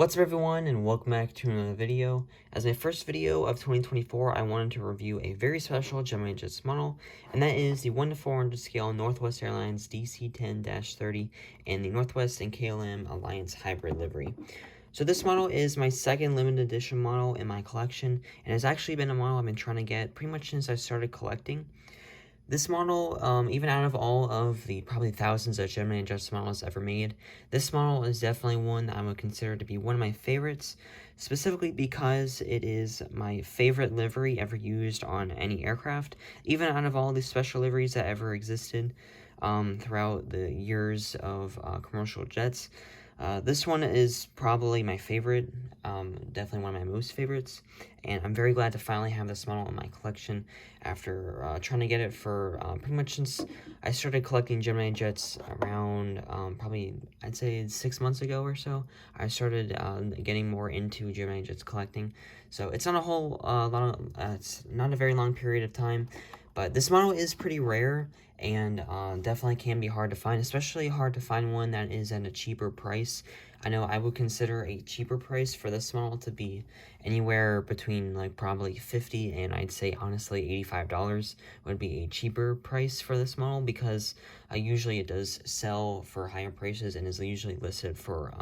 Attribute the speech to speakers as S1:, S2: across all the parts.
S1: What's up everyone, and welcome back to another video. As my first video of 2024, I wanted to review a very special Gemini Jets model, and that is the 1 to 400 scale Northwest Airlines DC10-30 and the Northwest and KLM Alliance Hybrid livery. So this model is my second limited edition model in my collection, and has actually been a model I've been trying to get pretty much since I started collecting. This model, even out of all of the probably thousands of Gemini Jets models ever made, this model is definitely one that I would consider to be one of my favorites, specifically because it is my favorite livery ever used on any aircraft, even out of all the special liveries that ever existed throughout the years of commercial jets. This one is probably my favorite, definitely one of my most favorites, and I'm very glad to finally have this model in my collection after trying to get it for pretty much since I started collecting Gemini Jets around probably I'd say 6 months ago or so. I started getting more into Gemini Jets collecting, so it's not a whole it's not a very long period of time, but this model is pretty rare and definitely can be hard to find, especially hard to find one that is at a cheaper price. I know I would consider a cheaper price for this model to be anywhere between like probably $50 and I'd say honestly $85 would be a cheaper price for this model, because usually it does sell for higher prices and is usually listed for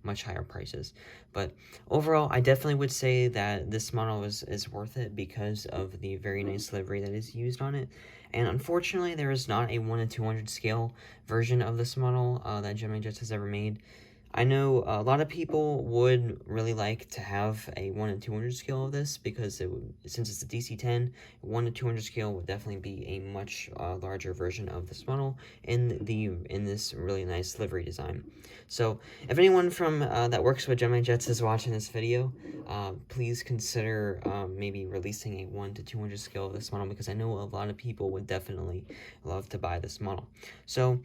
S1: much higher prices. But overall, I definitely would say that this model is worth it because of the very nice livery that is used on it. And unfortunately, there is not a 1 to 200 scale version of this model that Gemini Jets has ever made. I know a lot of people would really like to have a 1 to 200 scale of this, because since it's a DC-10, 1 to 200 scale would definitely be a much larger version of this model in this really nice livery design. So if anyone from that works with Gemini Jets is watching this video, please consider maybe releasing a 1 to 200 scale of this model, because I know a lot of people would definitely love to buy this model. So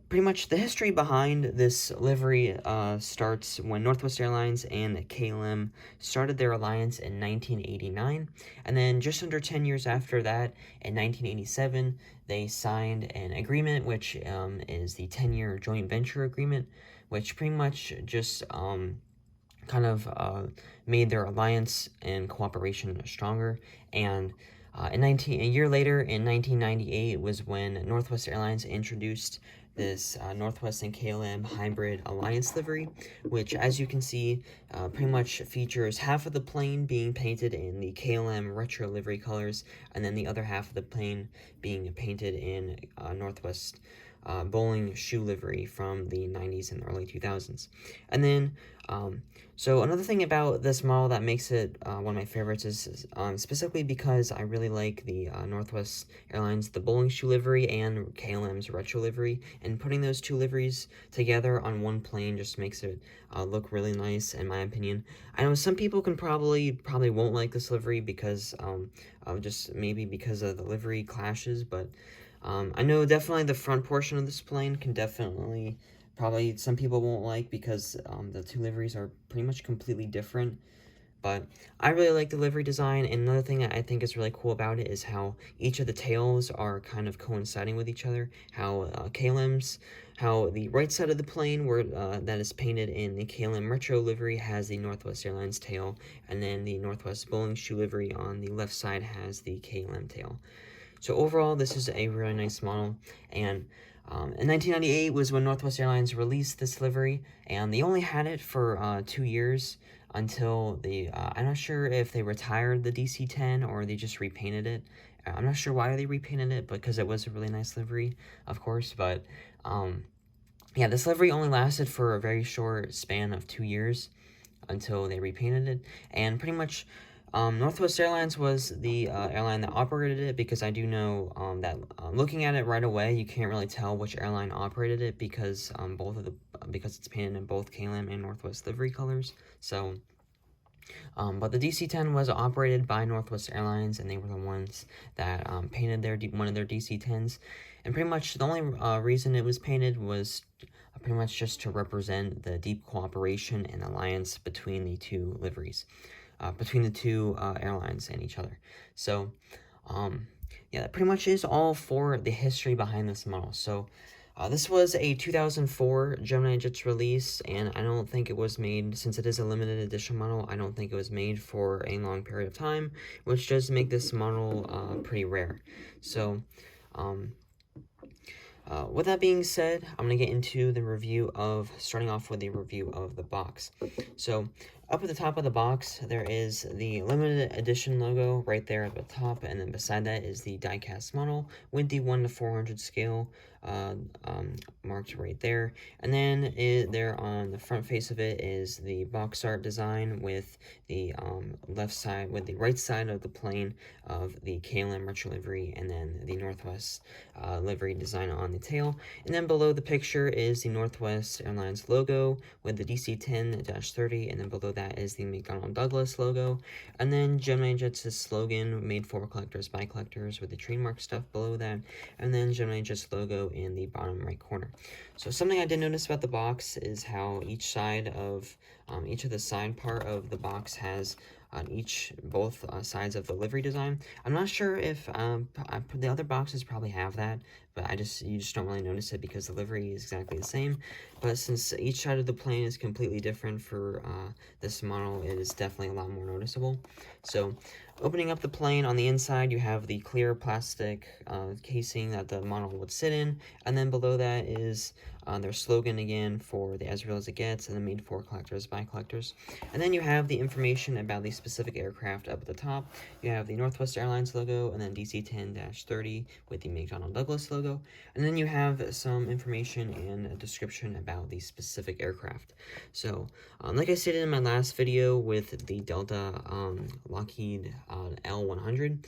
S1: pretty much the history behind this livery starts when Northwest Airlines and KLM started their alliance in 1989, and then just under 10 years after that, in 1987, they signed an agreement, which is the 10-year joint venture agreement, which pretty much just kind of made their alliance and cooperation stronger. And a year later, in 1998, was when Northwest Airlines introduced this Northwest and KLM hybrid alliance livery, which, as you can see, pretty much features half of the plane being painted in the KLM retro livery colors, and then the other half of the plane being painted in Northwest bowling shoe livery from the 90s and early 2000s. And then, so another thing about this model that makes it one of my favorites is specifically because I really like the Northwest Airlines, the bowling shoe livery, and KLM's retro livery, and putting those two liveries together on one plane just makes it look really nice, in my opinion. I know some people can probably won't like this livery because of just maybe because of the livery clashes, but I know definitely the front portion of this plane can definitely, probably some people won't like, because the two liveries are pretty much completely different. But I really like the livery design, and another thing that I think is really cool about it is how each of the tails are kind of coinciding with each other. How how the right side of the plane, where that is painted in the KLM retro livery, has the Northwest Airlines tail, and then the Northwest bowling shoe livery on the left side has the KLM tail. So overall, this is a really nice model, and in 1998 was when Northwest Airlines released this livery, and they only had it for 2 years until I'm not sure if they retired the DC-10 or they just repainted it. I'm not sure why they repainted it, because it was a really nice livery, of course, but yeah, this livery only lasted for a very short span of 2 years until they repainted it, and pretty much Northwest Airlines was the airline that operated it, because I do know that looking at it right away, you can't really tell which airline operated it, because because it's painted in both KLM and Northwest livery colors. So, but the DC-10 was operated by Northwest Airlines, and they were the ones that painted one of their DC-10s, and pretty much the only reason it was painted was pretty much just to represent the deep cooperation and alliance between the two liveries. Between the two airlines and each other. So, yeah, that pretty much is all for the history behind this model. So, This was a 2004 Gemini Jets release, and I don't think it was made, since it is a limited edition model, I don't think it was made for a long period of time, which does make this model pretty rare. So, with that being said, I'm going to get into the review of, starting off with the review of the box. So, up at the top of the box, there is the limited edition logo right there at the top, and then beside that is the die-cast model with the 1 to 400 scale marked right there. And then there on the front face of it is the box art design with the left side, with the right side of the plane of the KLM retro livery, and then the Northwest livery design on the tail. And then below the picture is the Northwest Airlines logo with the DC10-30, and then below that is the McDonnell Douglas logo, and then Gemini Jets' slogan, made for collectors by collectors, with the trademark stuff below that, and then Gemini Jets logo in the bottom right corner. So something I did notice about the box is how each side of each of the side part of the box has on both sides of the livery design. I'm not sure if the other boxes probably have that, but you just don't really notice it because the livery is exactly the same. But since each side of the plane is completely different for this model, it is definitely a lot more noticeable. So, opening up the plane, on the inside you have the clear plastic casing that the model would sit in, and then below that is their slogan again for the as real as it gets, and then made for collectors by collectors. And then you have the information about the specific aircraft up at the top. You have the Northwest Airlines logo, and then DC10-30 with the McDonnell Douglas logo. And then you have some information and a description about the specific aircraft. So, like I stated in my last video with the Delta Lockheed L100,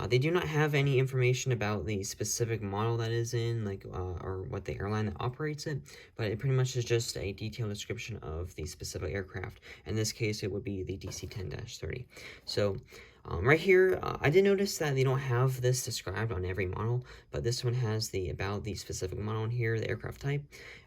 S1: they do not have any information about the specific model that is in, or what the airline that operates it, but it pretty much is just a detailed description of the specific aircraft. In this case, it would be the DC10-30. So, right here, I did notice that they don't have this described on every model, but this one has about the specific model in here, the aircraft type,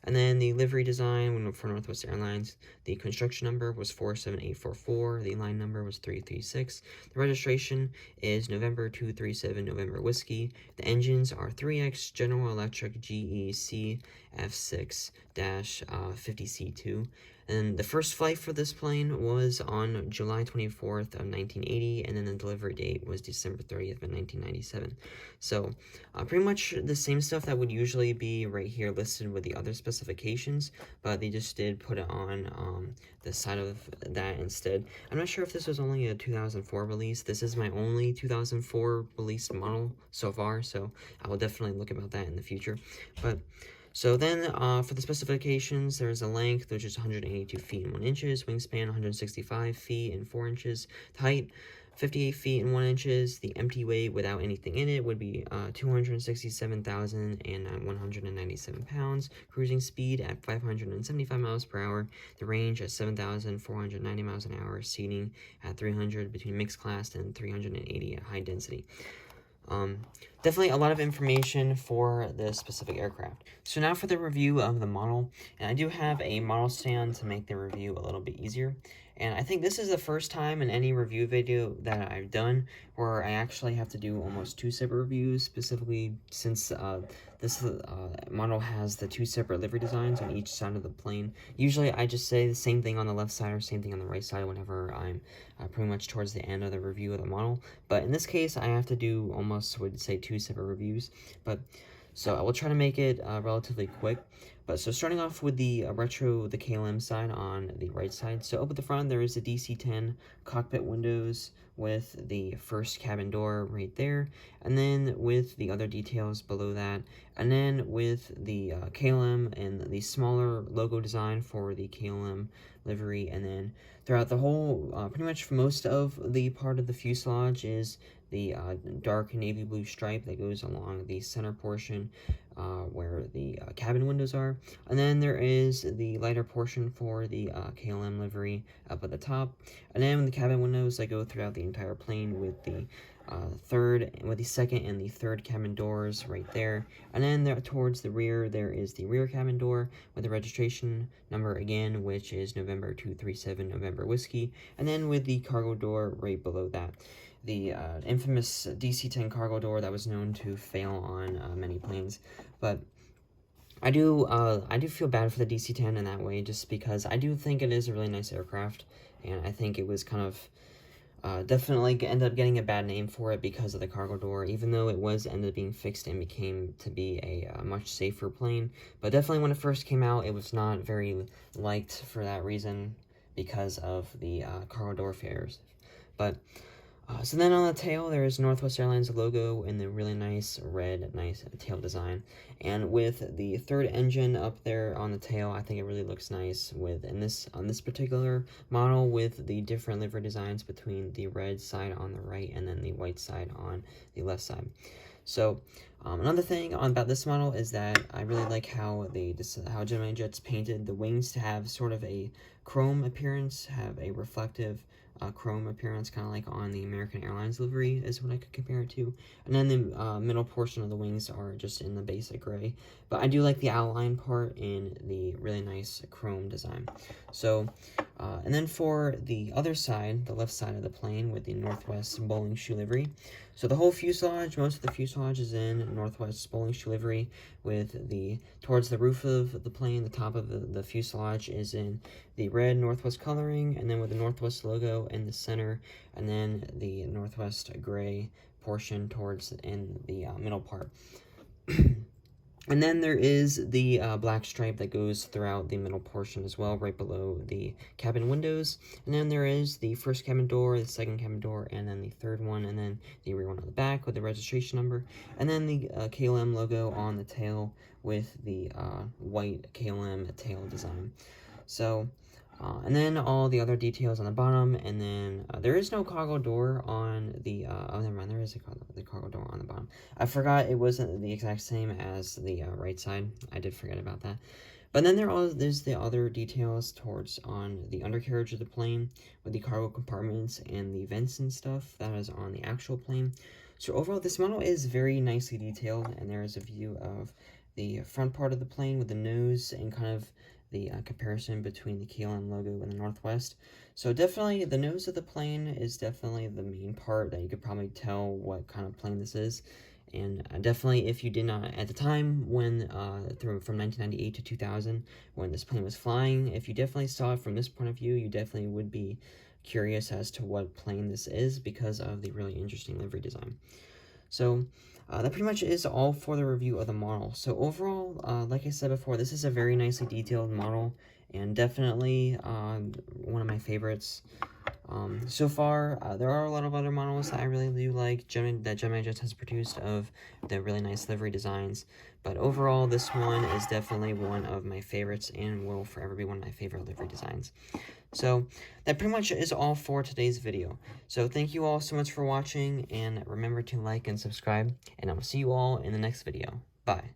S1: and then the livery design for Northwest Airlines. The construction number was 47844, the line number was 336, the registration is November 237 November Whiskey, the engines are 3X General Electric GE CF6-50C2, and the first flight for this plane was on July 24th of 1980, and then the delivery date was December 30th of 1997. So, pretty much the same stuff that would usually be right here listed with the other specifications, but they just did put it on the side of that instead. I'm not sure if this was only a 2004 release. This is my only 2004 released model so far, so I will definitely look about that in the future. But so then, for the specifications, there's a length, which is 182 feet and 1 inches, wingspan 165 feet and 4 inches, height 58 feet and 1 inches. The empty weight without anything in it would be 267,197 pounds. Cruising speed at 575 miles per hour. The range at 7,490 miles an hour. Seating at 300 between mixed class and 380 at high density. Definitely a lot of information for this specific aircraft. So now for the review of the model, and I do have a model stand to make the review a little bit easier. And I think this is the first time in any review video that I've done where I actually have to do almost 2 separate reviews, specifically since this model has the 2 separate livery designs on each side of the plane. Usually I just say the same thing on the left side or same thing on the right side whenever I'm pretty much towards the end of the review of the model. But in this case, I have to do almost, would say, 2 separate reviews. So I will try to make it relatively quick. But so starting off with the the KLM side on the right side. So up at the front, there is the DC-10 cockpit windows with the first cabin door right there, and then with the other details below that, and then with the KLM and the smaller logo design for the KLM livery, and then throughout the whole, pretty much for most of the part of the fuselage is the dark navy blue stripe that goes along the center portion where the cabin windows are. And then there is the lighter portion for the KLM livery up at the top. And then the cabin windows that go throughout the entire plane with the second and the third cabin doors right there. And then there towards the rear, there is the rear cabin door with the registration number again, which is November 237 November Whiskey. And then with the cargo door right below that. The infamous DC-10 cargo door that was known to fail on many planes. But I do feel bad for the DC-10 in that way, just because I do think it is a really nice aircraft, and I think it was kind of definitely ended up getting a bad name for it because of the cargo door, even though it was ended up being fixed and became to be a much safer plane. But definitely when it first came out, it was not very liked for that reason because of the cargo door failures. But so then on the tail, there is Northwest Airlines logo and the really nice red, nice tail design. And with the third engine up there on the tail, I think it really looks nice with on this particular model with the different livery designs between the red side on the right and then the white side on the left side. So another thing about this model is that I really like how how Gemini Jets painted the wings to have sort of a chrome appearance, have a reflective chrome appearance, kind of like on the American Airlines livery is what I could compare it to. And then the middle portion of the wings are just in the basic gray. But I do like the outline part in the really nice chrome design. So, and then for the other side, the left side of the plane with the Northwest bowling shoe livery. So the whole fuselage, most of the fuselage is in Northwest bowling shoe livery with towards the roof of the plane, the top of the fuselage is in the red Northwest coloring, and then with the Northwest logo in the center, and then the Northwest gray portion towards in the middle part. And then there is the black stripe that goes throughout the middle portion as well, right below the cabin windows. And then there is the first cabin door, the second cabin door, and then the third one, and then the rear one on the back with the registration number. And then the KLM logo on the tail with the white KLM tail design. So, and then all the other details on the bottom, and then there is no cargo door on the, oh, never mind, there is the cargo door on the bottom. I forgot it wasn't the exact same as the right side. I did forget about that. But then there's the other details towards on the undercarriage of the plane with the cargo compartments and the vents and stuff that is on the actual plane. So overall, this model is very nicely detailed, and there is a view of the front part of the plane with the nose and kind of the comparison between the KLM logo and the Northwest. So definitely the nose of the plane is definitely the main part that you could probably tell what kind of plane this is. And definitely if you did not, at the time when, from 1998 to 2000, when this plane was flying, if you definitely saw it from this point of view, you definitely would be curious as to what plane this is because of the really interesting livery design. So that pretty much is all for the review of the model. So overall, like I said before, this is a very nicely detailed model and definitely one of my favorites. So far, there are a lot of other models that I really do like that Gemini Jets has produced of the really nice livery designs. But overall, this one is definitely one of my favorites and will forever be one of my favorite livery designs. So that pretty much is all for today's video. So thank you all so much for watching, and remember to like and subscribe, and I will see you all in the next video. Bye.